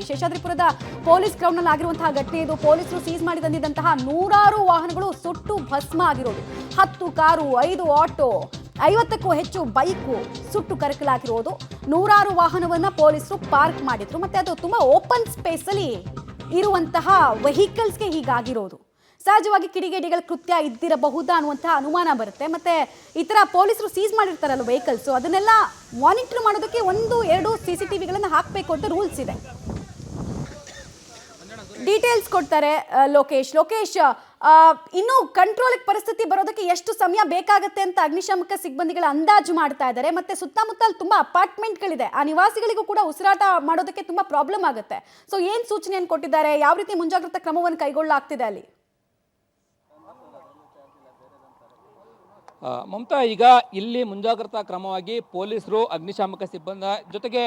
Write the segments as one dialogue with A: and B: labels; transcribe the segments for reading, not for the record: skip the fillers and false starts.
A: ಶೇಷಾದ್ರಿಪುರದ police ground ನಲ್ಲಿ ಆಗಿರುವಂತಹ ಘಟನೆ ಇದು. ಪೊಲೀಸರು ಸೀಸ್ ಮಾಡಿ ತಂದಿದ್ದಂತಹ ನೂರಾರು ವಾಹನಗಳು ಸುಟ್ಟು ಭಸ್ಮ ಆಗಿರೋದು. 10 ಕಾರು, 5 ಆಟೋ, 50ಕ್ಕೂ ಹೆಚ್ಚು ಬೈಕು ಸುಟ್ಟು ಕರಕಲಾಗಿರೋದು. ನೂರಾರು ವಾಹನವನ್ನ ಪೊಲೀಸರು ಪಾರ್ಕ್ ಮಾಡಿದ್ರು. ಮತ್ತೆ ಅದು ತುಂಬಾ ಓಪನ್ ಸ್ಪೇಸ್ ಅಲ್ಲಿ ಇರುವಂತಹ ವೆಹಿಕಲ್ಸ್ಗೆ ಹೀಗಾಗಿರೋದು. ಸಹಜವಾಗಿ ಕಿಡಿಗೇಡಿಗಳ ಕೃತ್ಯ ಇದ್ದಿರಬಹುದಾ ಅನ್ನುವಂತಹ ಅನುಮಾನ ಬರುತ್ತೆ. ಮತ್ತೆ ಈ ತರ ಪೊಲೀಸರು ಸೀಸ್ ಮಾಡಿರ್ತಾರಲ್ಲ ವೆಹಿಕಲ್ಸ್, ಅದನ್ನೆಲ್ಲ ಮಾನಿಟರ್ ಮಾಡೋದಕ್ಕೆ 1-2 CCTVಗಳನ್ನು ಹಾಕಬೇಕು ಅಂತ ರೂಲ್ಸ್ ಇದೆ. ಡೀಟೇಲ್ಸ್ ಕೊಡ್ತಾರೆ ಲೋಕೇಶ್. ಇನ್ನು ಕಂಟ್ರೋಲ್ ಪರಿಸ್ಥಿತಿ ಬರೋದಕ್ಕೆ ಎಷ್ಟು ಸಮಯ ಬೇಕಾಗುತ್ತೆ ಅಂತ ಅಗ್ನಿಶಾಮಕ ಸಿಬ್ಬಂದಿಗಳ ಅಂದಾಜು ಮಾಡ್ತಾ ಇದ್ದಾರೆ. ಮತ್ತೆ ಸುತ್ತಮುತ್ತ ತುಂಬಾ ಅಪಾರ್ಟ್ಮೆಂಟ್ಗಳಿದೆ, ಆ ನಿವಾಸಿಗಳಿಗೂ ಕೂಡ ಉಸಿರಾಟ ಮಾಡೋದಕ್ಕೆ ತುಂಬಾ ಪ್ರಾಬ್ಲಮ್ ಆಗುತ್ತೆ. ಸೊ ಏನ್ ಸೂಚನೆಯನ್ನು ಕೊಟ್ಟಿದ್ದಾರೆ, ಯಾವ ರೀತಿ ಮುಂಜಾಗ್ರತಾ ಕ್ರಮವನ್ನು ಕೈಗೊಳ್ಳಲಾಗ್ತಿದೆ ಅಲ್ಲಿ?
B: ಮಮತಾ, ಈಗ ಇಲ್ಲಿ ಮುಂಜಾಗ್ರತಾ ಕ್ರಮವಾಗಿ ಪೊಲೀಸರು ಅಗ್ನಿಶಾಮಕ ಸಿಬ್ಬಂದಿ ಜೊತೆಗೆ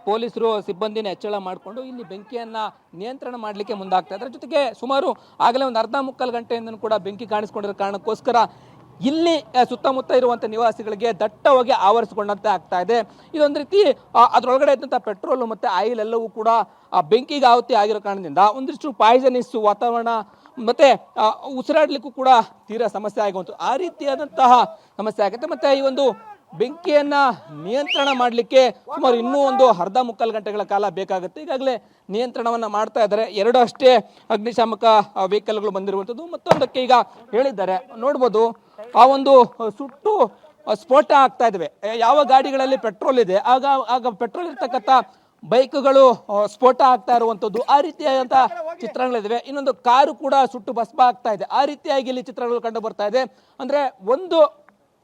B: ಪೊಲೀಸರು ಸಿಬ್ಬಂದಿನ ಹೆಚ್ಚಳ ಮಾಡಿಕೊಂಡು ಇಲ್ಲಿ ಬೆಂಕಿಯನ್ನು ನಿಯಂತ್ರಣ ಮಾಡಲಿಕ್ಕೆ ಮುಂದಾಗ್ತಾ ಇದ್ದಾರೆ. ಜೊತೆಗೆ ಸುಮಾರು ಆಗಲೇ ಒಂದು ಅರ್ಧ ಮುಕ್ಕಾಲು ಗಂಟೆಯಿಂದ ಕೂಡ ಬೆಂಕಿ ಕಾಣಿಸ್ಕೊಂಡಿರೋ ಕಾರಣಕ್ಕೋಸ್ಕರ ಇಲ್ಲಿ ಸುತ್ತಮುತ್ತ ಇರುವಂಥ ನಿವಾಸಿಗಳಿಗೆ ದಟ್ಟವಾಗಿ ಆವರಿಸಿಕೊಂಡಂತೆ ಆಗ್ತಾ ಇದೆ. ಇದೊಂದು ರೀತಿ ಅದರೊಳಗಡೆ ಇದ್ದಂಥ ಪೆಟ್ರೋಲು ಮತ್ತು ಆಯಿಲ್ ಎಲ್ಲವೂ ಕೂಡ ಬೆಂಕಿಗೆ ಆಹುತಿ ಆಗಿರೋ ಕಾರಣದಿಂದ ಒಂದಿಷ್ಟು ಪಾಯ್ಸನಿಸ್ ವಾತಾವರಣ ಮತ್ತೆ ಉಸಿರಾಡಲಿಕ್ಕೂ ಕೂಡ ತೀರಾ ಸಮಸ್ಯೆ ಆಗುವಂಥದ್ದು, ಆ ರೀತಿಯಾದಂತಹ ಸಮಸ್ಯೆ ಆಗುತ್ತೆ. ಮತ್ತೆ ಈ ಒಂದು ಬೆಂಕಿಯನ್ನ ನಿಯಂತ್ರಣ ಮಾಡಲಿಕ್ಕೆ ಸುಮಾರು ಇನ್ನೂ ಒಂದು ಅರ್ಧ ಮುಕ್ಕಾಲು ಗಂಟೆಗಳ ಕಾಲ ಬೇಕಾಗುತ್ತೆ. ಈಗಾಗಲೇ ನಿಯಂತ್ರಣವನ್ನು ಮಾಡ್ತಾ ಇದ್ದಾರೆ. 2 ಅಷ್ಟೇ ಅಗ್ನಿಶಾಮಕ ವೆಹಿಕಲ್ಗಳು ಬಂದಿರುವಂಥದ್ದು. ಮತ್ತೊಂದಕ್ಕೆ ಈಗ ಹೇಳಿದ್ದಾರೆ, ನೋಡ್ಬೋದು ಆ ಒಂದು ಸುಟ್ಟು ಸ್ಫೋಟ ಆಗ್ತಾ ಇದ್ದಾವೆ. ಯಾವ ಗಾಡಿಗಳಲ್ಲಿ ಪೆಟ್ರೋಲ್ ಇದೆ ಆಗ ಪೆಟ್ರೋಲ್ ಇರ್ತಕ್ಕಂಥ ಬೈಕ್ಗಳು ಸ್ಫೋಟ ಆಗ್ತಾ ಇರುವಂಥದ್ದು, ಆ ರೀತಿಯಾದಂಥ ಚಿತ್ರಗಳಿದ್ದಾವೆ. ಇನ್ನೊಂದು ಕಾರು ಕೂಡ ಸುಟ್ಟು ಭಸ್ಮ ಆಗ್ತಾ ಇದೆ. ಆ ರೀತಿಯಾಗಿ ಇಲ್ಲಿ ಚಿತ್ರಗಳು ಕಂಡು ಬರ್ತಾ ಇದೆ. ಅಂದರೆ ಒಂದು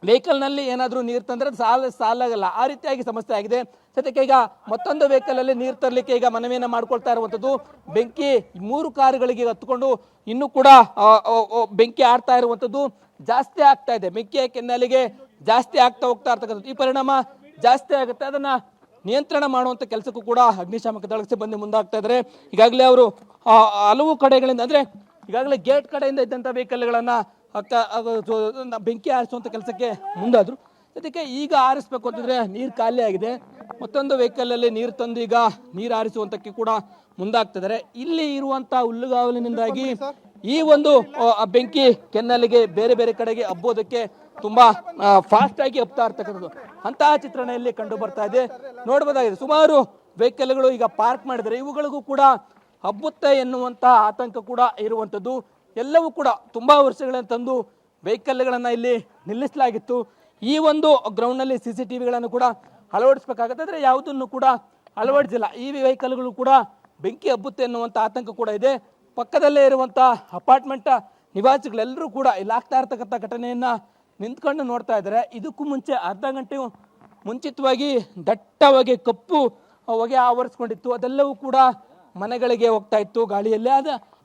B: ವೆಹಿಕಲ್ನಲ್ಲಿ ಏನಾದರೂ ನೀರು ತಂದರೆ ಸಾಲಾಗಲ್ಲ, ಆ ರೀತಿಯಾಗಿ ಸಮಸ್ಯೆ ಆಗಿದೆ. ಸದ್ಯಕ್ಕೆ ಈಗ ಮತ್ತೊಂದು ವೆಹಿಕಲಲ್ಲಿ ನೀರು ತರಲಿಕ್ಕೆ ಈಗ ಮನವಿಯನ್ನು ಮಾಡ್ಕೊಳ್ತಾ ಇರುವಂಥದ್ದು. ಬೆಂಕಿ 3 ಕಾರುಗಳಿಗೆ ಹತ್ಕೊಂಡು ಇನ್ನೂ ಕೂಡ ಬೆಂಕಿ ಆಡ್ತಾ ಇರುವಂಥದ್ದು ಜಾಸ್ತಿ ಆಗ್ತಾ ಇದೆ. ಬೆಂಕಿಯ ಕೆನ್ನಾಲಿಗೆ ಜಾಸ್ತಿ ಆಗ್ತಾ ಹೋಗ್ತಾ ಇರ್ತಕ್ಕಂಥದ್ದು. ಈ ಪರಿಣಾಮ ಜಾಸ್ತಿ ಆಗುತ್ತೆ. ಅದನ್ನು ನಿಯಂತ್ರಣ ಮಾಡುವಂಥ ಕೆಲಸಕ್ಕೂ ಕೂಡ ಅಗ್ನಿಶಾಮಕ ದಳ ಸಿಬ್ಬಂದಿ ಮುಂದಾಗ್ತಾ ಇದ್ದಾರೆ. ಈಗಾಗಲೇ ಅವರು ಹಲವು ಕಡೆಗಳಿಂದ, ಅಂದರೆ ಈಗಾಗಲೇ ಗೇಟ್ ಕಡೆಯಿಂದ ಇದ್ದಂಥ ವೆಹಿಕಲ್ಗಳನ್ನು ಬೆಂಕಿ ಆರಿಸುವಂಥ ಕೆಲಸಕ್ಕೆ ಮುಂದಾದರು. ಅದಕ್ಕೆ ಈಗ ಆರಿಸಬೇಕು ಅಂತಂದರೆ ನೀರು ಖಾಲಿ ಆಗಿದೆ. ಮತ್ತೊಂದು ವೆಹಿಕಲಲ್ಲಿ ನೀರು ತಂದು ಈಗ ನೀರು ಆರಿಸುವಂಥಕ್ಕೆ ಕೂಡ ಮುಂದಾಗ್ತಿದ್ದಾರೆ. ಇಲ್ಲಿ ಇರುವಂಥ ಹುಲ್ಲುಗಾವಲಿನಿಂದಾಗಿ ಈ ಒಂದು ಬೆಂಕಿ ಕೆನ್ನಲಿಗೆ ಬೇರೆ ಬೇರೆ ಕಡೆಗೆ ಹಬ್ಬೋದಕ್ಕೆ ತುಂಬಾ ಫಾಸ್ಟ್ ಆಗಿ ಹಬ್ತಾ ಇರ್ತಕ್ಕಂಥದ್ದು ಅಂತಹ ಚಿತ್ರಣ ಇಲ್ಲಿ ಕಂಡು ಬರ್ತಾ ಇದೆ. ನೋಡಬಹುದಾಗಿದೆ ಸುಮಾರು ವೆಹಿಕಲ್ಗಳು ಈಗ ಪಾರ್ಕ್ ಮಾಡಿದರೆ ಇವುಗಳಿಗೂ ಕೂಡ ಹಬ್ಬುತ್ತೆ ಎನ್ನುವಂತ ಆತಂಕ ಕೂಡ ಇರುವಂಥದ್ದು. ಎಲ್ಲವೂ ಕೂಡ ತುಂಬಾ ವರ್ಷಗಳಿಂದ ತಂದು ವೆಹಿಕಲ್ಗಳನ್ನು ಇಲ್ಲಿ ನಿಲ್ಲಿಸಲಾಗಿತ್ತು. ಈ ಒಂದು ಗ್ರೌಂಡ್ನಲ್ಲಿ CCTVಗಳನ್ನು ಕೂಡ ಅಳವಡಿಸಬೇಕಾಗುತ್ತೆ. ಆದರೆ ಯಾವುದನ್ನು ಕೂಡ ಅಳವಡಿಸಿಲ್ಲ. ಈ ವೆಹಿಕಲ್ಗಳು ಕೂಡ ಬೆಂಕಿ ಹಬ್ಬುತ್ತೆ ಎನ್ನುವಂಥ ಆತಂಕ ಕೂಡ ಇದೆ. ಪಕ್ಕದಲ್ಲೇ ಇರುವಂಥ ಅಪಾರ್ಟ್ಮೆಂಟ್ ನಿವಾಸಿಗಳೆಲ್ಲರೂ ಕೂಡ ಇಲ್ಲಿ ಆಗ್ತಾ ಇರ್ತಕ್ಕಂಥ ಘಟನೆಯನ್ನು ನಿಂತ್ಕೊಂಡು ನೋಡ್ತಾ ಇದ್ದಾರೆ. ಇದಕ್ಕೂ ಮುಂಚೆ ಅರ್ಧ ಗಂಟೆ ಮುಂಚಿತವಾಗಿ ದಟ್ಟವಾಗಿ ಕಪ್ಪು ಹೊಗೆ ಆವರಿಸ್ಕೊಂಡಿತ್ತು. ಅದೆಲ್ಲವೂ ಕೂಡ ಮನೆಗಳಿಗೆ ಹೋಗ್ತಾ ಇತ್ತು ಗಾಳಿಯಲ್ಲಿ.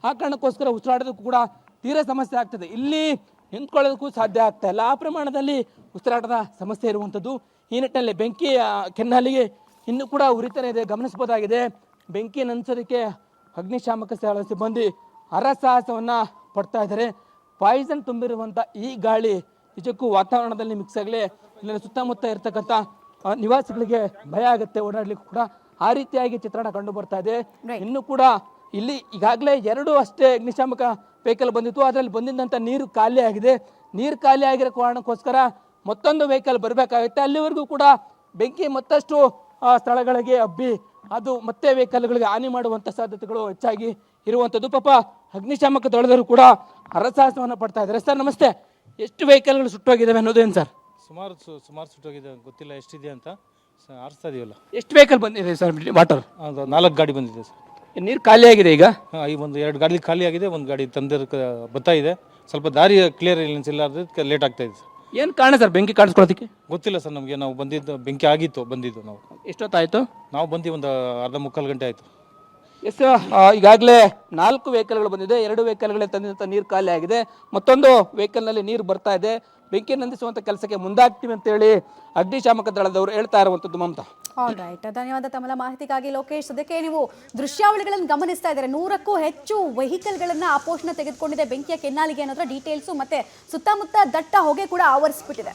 B: ಆ ಕಾರಣಕ್ಕೋಸ್ಕರ ಉಸಿರಾಡೋದಕ್ಕೂ ಕೂಡ ತೀರಾ ಸಮಸ್ಯೆ ಆಗ್ತದೆ. ಇಲ್ಲಿ ನಿಂತ್ಕೊಳ್ಳೋದಕ್ಕೂ ಸಾಧ್ಯ ಆಗ್ತಾ ಇಲ್ಲ. ಆ ಪ್ರಮಾಣದಲ್ಲಿ ಉಸಿರಾಟದ ಸಮಸ್ಯೆ ಇರುವಂಥದ್ದು. ಈ ನಿಟ್ಟಿನಲ್ಲಿ ಬೆಂಕಿ ಕೆನ್ನಾಲಿಗೆ ಇನ್ನೂ ಕೂಡ ಉರಿತಾನೆ ಇದೆ, ಗಮನಿಸಬಹುದಾಗಿದೆ. ಬೆಂಕಿ ನಂದಿಸೋದಕ್ಕೆ ಅಗ್ನಿಶಾಮಕ ಸಿಬ್ಬಂದಿ ಹರಸಾಹಸವನ್ನು ಪಡ್ತಾ ಇದ್ದಾರೆ. ಪಾಯ್ಸನ್ ತುಂಬಿರುವಂಥ ಈ ಗಾಳಿ ನಿಜಕ್ಕೂ ವಾತಾವರಣದಲ್ಲಿ ಮಿಕ್ಸ್ ಆಗಲಿ ಇಲ್ಲಿನ ಸುತ್ತಮುತ್ತ ಇರ್ತಕ್ಕಂಥ ನಿವಾಸಿಗಳಿಗೆ ಭಯ ಆಗುತ್ತೆ ಓಡಾಡ್ಲಿಕ್ಕೂ ಕೂಡ. ಆ ರೀತಿಯಾಗಿ ಚಿತ್ರಣ ಕಂಡು ಬರ್ತಾ ಇದೆ. ಇನ್ನು ಕೂಡ ಇಲ್ಲಿ ಈಗಾಗಲೇ 2 ಅಷ್ಟೇ ಅಗ್ನಿಶಾಮಕ ವೆಹಿಕಲ್ ಬಂದಿತ್ತು. ಅದರಲ್ಲಿ ಬಂದಿದ್ದಂಥ ನೀರು ಖಾಲಿ ಆಗಿದೆ. ನೀರು ಖಾಲಿ ಆಗಿರೋ ಕಾರಣಕ್ಕೋಸ್ಕರ ಮತ್ತೊಂದು ವೆಹಿಕಲ್ ಬರಬೇಕಾಗುತ್ತೆ. ಅಲ್ಲಿವರೆಗೂ ಕೂಡ ಬೆಂಕಿ ಮತ್ತಷ್ಟು ಸ್ಥಳಗಳಿಗೆ ಹಬ್ಬಿ ಅದು ಮತ್ತೆ ವೆಹಿಕಲ್ಗಳಿಗೆ ಹಾನಿ ಮಾಡುವಂಥ ಸಾಧ್ಯತೆಗಳು ಹೆಚ್ಚಾಗಿ ಇರುವಂಥದ್ದು. ಪಾಪ ಅಗ್ನಿಶಾಮಕ ದಳದವರು ಕೂಡ ಹರಸಾಹಸವನ್ನು ಪಡ್ತಾ ಇದ್ದಾರೆ. ಸರ್ ನಮಸ್ತೆ, ಎಷ್ಟು ವೆಹಿಕಲ್ಗಳು ಸುಟ್ಟೋಗಿದ್ದಾವೆ ಅನ್ನೋದೇನು ಸರ್?
C: ಸುಮಾರು ಸುಟ್ಟೋಗಿದೆ, ಗೊತ್ತಿಲ್ಲ ಎಷ್ಟಿದೆ ಅಂತ ಆರಿಸ್ತಾ ಇದೀವಲ್ಲ.
B: ಎಷ್ಟು ವೆಹಿಕಲ್ ಬಂದಿದೆ ಸರ್? ವಾಟರ್
C: 4 ಗಾಡಿ ಬಂದಿದೆ ಸರ್.
B: ನೀರು ಖಾಲಿ ಆಗಿದೆ ಈಗ?
C: ಈ ಒಂದು 2 ಗಾಡಿ ಖಾಲಿ ಆಗಿದೆ, ಒಂದು ಗಾಡಿ ಬರ್ತಾ ಇದೆ. ಸ್ವಲ್ಪ ದಾರಿ ಕ್ಲಿಯರ್ ಇಲ್ಲ, ಅದಕ್ಕೆ ಲೇಟ್ ಆಗ್ತಾ ಇದೆ ಸರ್.
B: ಏನು ಕಾರಣ ಸರ್ ಬೆಂಕಿ ಕಾಣಿಸ್ಕೊಳ್ಳೋದಕ್ಕೆ?
C: ಗೊತ್ತಿಲ್ಲ ಸರ್ ನಮಗೆ. ನಾವು ಬೆಂಕಿ ಬಂದಿದ್ದು ನಾವು
B: ಎಷ್ಟೊತ್ತಾಯಿತು?
C: ನಾವು ಒಂದು ಅರ್ಧ ಮುಕ್ಕಾಲು ಗಂಟೆ ಆಯಿತು.
B: ಎಷ್ಟು ಈಗಾಗಲೇ 4 ವೆಹಿಕಲ್ಗಳು ಬಂದಿದೆ. 2 ವೆಹಿಕಲ್ಗಳೇ ತಂದಿದ್ದಂಥ ನೀರು ಖಾಲಿ ಆಗಿದೆ. ಮತ್ತೊಂದು ವೆಹಿಕಲ್ನಲ್ಲಿ ನೀರು ಬರ್ತಾ ಇದೆ. ಬೆಂಕಿ ನಂದಿಸುವಂಥ ಕೆಲಸಕ್ಕೆ ಮುಂದಾಗ್ತೀವಿ ಅಂತೇಳಿ ಅಗ್ನಿಶಾಮಕ ದಳದವರು ಹೇಳ್ತಾ ಇರುವಂಥದ್ದು. ಮಮತಾ,
A: ಆಲ್ ರೈಟ್, ಧನ್ಯವಾದ ತಮ್ಮ ಮಾಹಿತಿಗಾಗಿ ಲೋಕೇಶ್. ಅದಕ್ಕೆ ನೀವು ದೃಶ್ಯಾವಳಿಗಳನ್ನು ಗಮನಿಸ್ತಾ ಇದ್ದಾರೆ. 100ಕ್ಕೂ ಹೆಚ್ಚು ವೆಹಿಕಲ್ಗಳನ್ನ ಆಪೋಷಣ ತೆಗೆದುಕೊಂಡಿದೆ ಬೆಂಕಿಯ ಕೆನ್ನಾಲಿಗೆ ಅನ್ನೋದ್ರ ಡೀಟೇಲ್ಸು. ಮತ್ತೆ ಸುತ್ತಮುತ್ತ ದಟ್ಟ ಹೊಗೆ ಕೂಡ ಆವರಿಸ್ಬಿಟ್ಟಿದೆ.